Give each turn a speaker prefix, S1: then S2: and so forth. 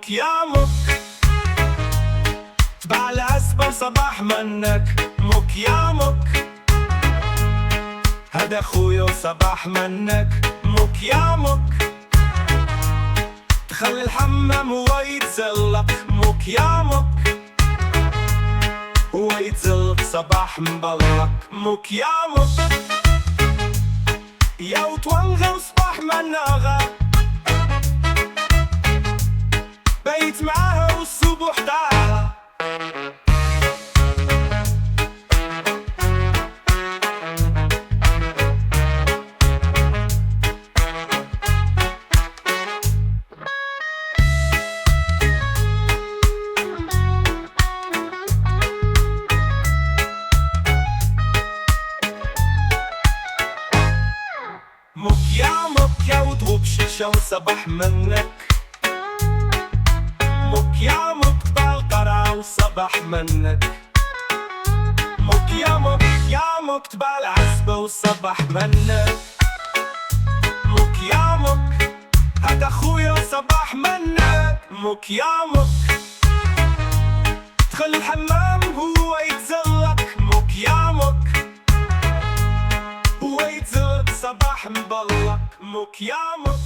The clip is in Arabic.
S1: مك يا مك، تبع العسبة صباح منك. مك يا مك، هذا خويا وصباح منك. مك يا مك، دخل الحمام ويتزلق. مك يا مك، ويتزلق صباح مبلق. مك يا مك، يا وتوغى وصباح مناغا، بيت معاها والصبح تعالى. مك يا مك، يا وضرب شيشة وصباح منك. مك يا مك، بالقرعة وصباح منك. مك يا مك، يا مك، تبع العسبة وصباح منك. مك يا مك، هذا خويا وصباح منك. مك يا مك، دخل الحمام هو يتزلق. مك يا مك، هو يتزلق صباح مبلق. مك يا مك.